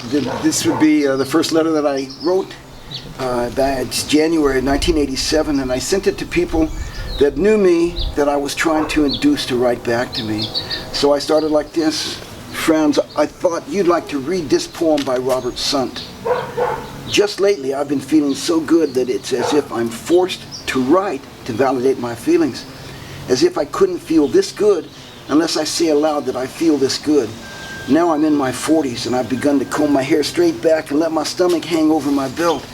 This would be the first letter that I wrote. That's January 1987, and I sent it to people that knew me, that I was trying to induce to write back to me. So I started like this. Friends, I thought you'd like to read this poem by Robert Sant. Just lately, I've been feeling so good that it's as if I'm forced to write to validate my feelings. As if I couldn't feel this good unless I say aloud that I feel this good. Now I'm in my 40s and I've begun to comb my hair straight back and let my stomach hang over my belt.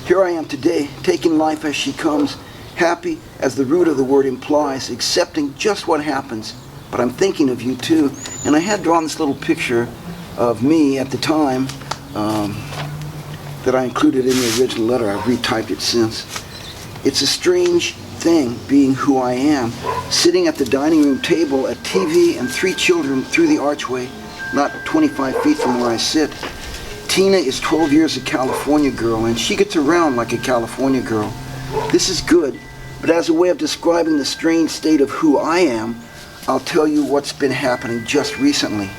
Here I am today, taking life as she comes, happy as the root of the word implies, accepting just what happens. But I'm thinking of you too. And I had drawn this little picture of me at the time that I included in the original letter. I've retyped it since. It's a strange thing being who I am, sitting at the dining room table, a TV and 3 children through the archway, not 25 feet from where I sit. Tina is 12 years a California girl, and she gets around like a California girl. This is good, but as a way of describing the strange state of who I am, I'll tell you what's been happening just recently.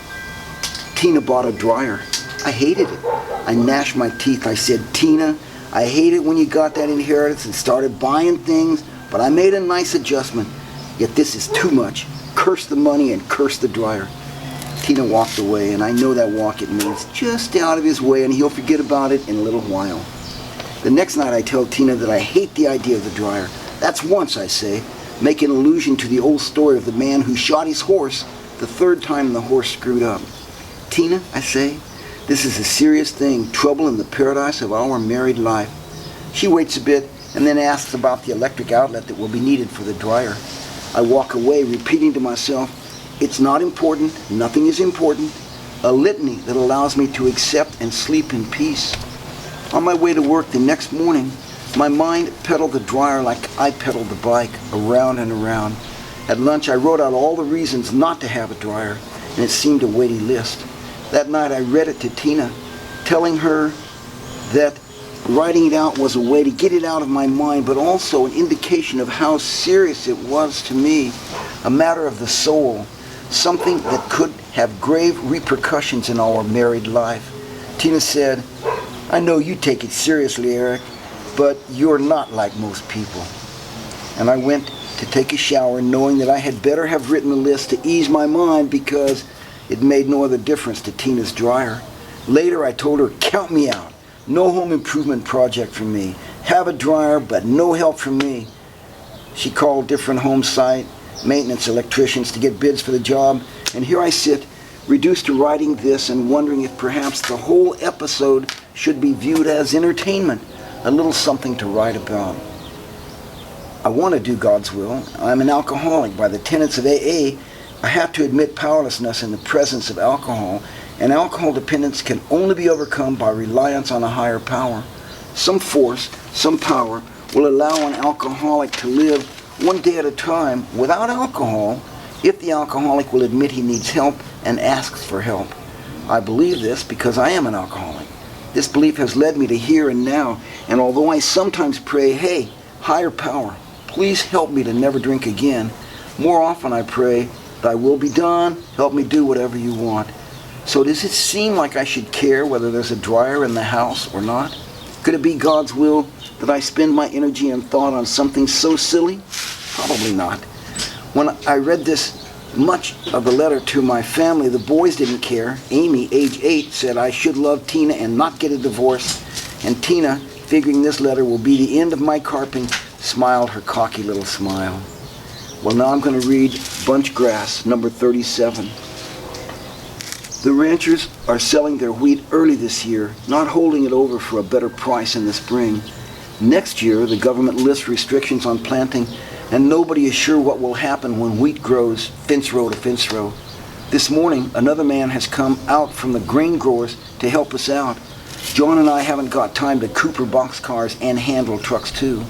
Tina bought a dryer. I hated it. I gnashed my teeth. I said, Tina, I hate it when you got that inheritance and started buying things, but I made a nice adjustment. Yet this is too much. Curse the money and curse the dryer. Tina walked away, and I know that walk it means just out of his way, and he'll forget about it in a little while. The next night I tell Tina that I hate the idea of the dryer. That's once, I say, making allusion to the old story of the man who shot his horse the 3rd time the horse screwed up. Tina, I say, this is a serious thing, trouble in the paradise of our married life. She waits a bit and then asks about the electric outlet that will be needed for the dryer. I walk away repeating to myself, it's not important, nothing is important, a litany that allows me to accept and sleep in peace. On my way to work the next morning, my mind pedaled the dryer like I pedaled the bike, around and around. At lunch, I wrote out all the reasons not to have a dryer, and it seemed a weighty list. That night, I read it to Tina, telling her that writing it out was a way to get it out of my mind, but also an indication of how serious it was to me, a matter of the soul, something that could have grave repercussions in our married life. Tina said, I know you take it seriously, Eric, but you're not like most people. And I went to take a shower knowing that I had better have written the list to ease my mind because it made no other difference to Tina's dryer. Later I told her, count me out. No home improvement project for me. Have a dryer, but no help from me. She called different home site maintenance electricians to get bids for the job, and here I sit, reduced to writing this and wondering if perhaps the whole episode should be viewed as entertainment, a little something to write about. I want to do God's will. I'm an alcoholic. By the tenets of AA, I have to admit powerlessness in the presence of alcohol, and alcohol dependence can only be overcome by reliance on a higher power. Some force, some power will allow an alcoholic to live one day at a time without alcohol if the alcoholic will admit he needs help and asks for help. I believe this because I am an alcoholic. This belief has led me to here and now, and although I sometimes pray, hey, higher power, please help me to never drink again, more often I pray, thy will be done, help me do whatever you want. So does it seem like I should care whether there's a dryer in the house or not? Could it be God's will that I spend my energy and thought on something so silly? Probably not. When I read this much of the letter to my family, the boys didn't care. Amy, age 8, said I should love Tina and not get a divorce. And Tina, figuring this letter will be the end of my carping, smiled her cocky little smile. Well, now I'm going to read Bunch Grass, number 37. The ranchers are selling their wheat early this year, not holding it over for a better price in the spring. Next year, the government lifts restrictions on planting, and nobody is sure what will happen when wheat grows fence row to fence row. This morning, another man has come out from the grain growers to help us out. John and I haven't got time to cooper boxcars and handle trucks too.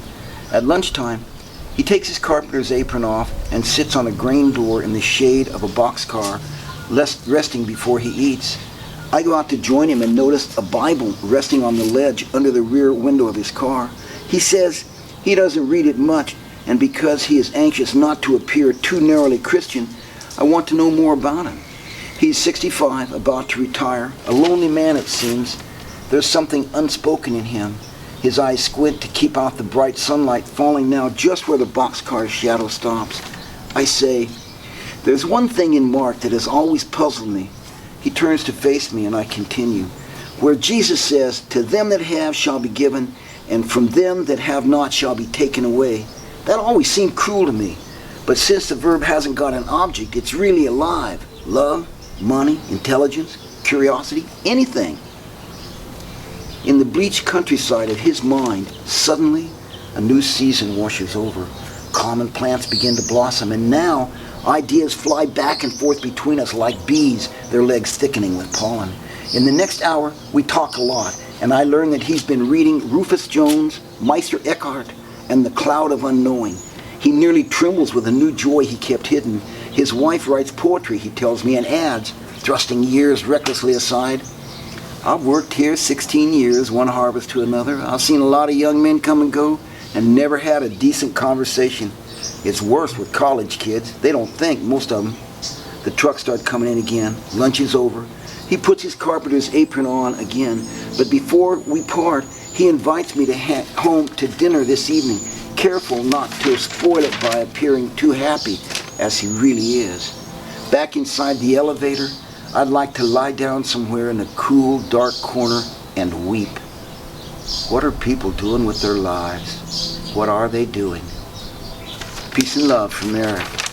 At lunchtime, he takes his carpenter's apron off and sits on a grain door in the shade of a boxcar, resting before he eats. I go out to join him and notice a Bible resting on the ledge under the rear window of his car. He says he doesn't read it much, and because he is anxious not to appear too narrowly Christian, I want to know more about him. He's 65, about to retire. A lonely man, it seems. There's something unspoken in him. His eyes squint to keep out the bright sunlight falling now just where the boxcar's shadow stops. I say, there's one thing in Mark that has always puzzled me. He turns to face me and I continue. Where Jesus says, to them that have shall be given, and from them that have not shall be taken away. That always seemed cruel to me. But since the verb hasn't got an object, it's really alive. Love, money, intelligence, curiosity, anything. In the bleached countryside of his mind, suddenly a new season washes over. Common plants begin to blossom, and now ideas fly back and forth between us like bees, their legs thickening with pollen. In the next hour, we talk a lot, and I learn that he's been reading Rufus Jones, Meister Eckhart, and The Cloud of Unknowing. He nearly trembles with a new joy he kept hidden. His wife writes poetry, he tells me, and adds, thrusting years recklessly aside, I've worked here 16 years, one harvest to another. I've seen a lot of young men come and go, and never had a decent conversation. It's worse with college kids. They don't think, most of them. The trucks start coming in again. Lunch is over. He puts his carpenter's apron on again, but before we part, he invites me to home to dinner this evening, careful not to spoil it by appearing too happy as he really is. Back inside the elevator, I'd like to lie down somewhere in a cool, dark corner and weep. What are people doing with their lives? What are they doing? Peace and love from Eric.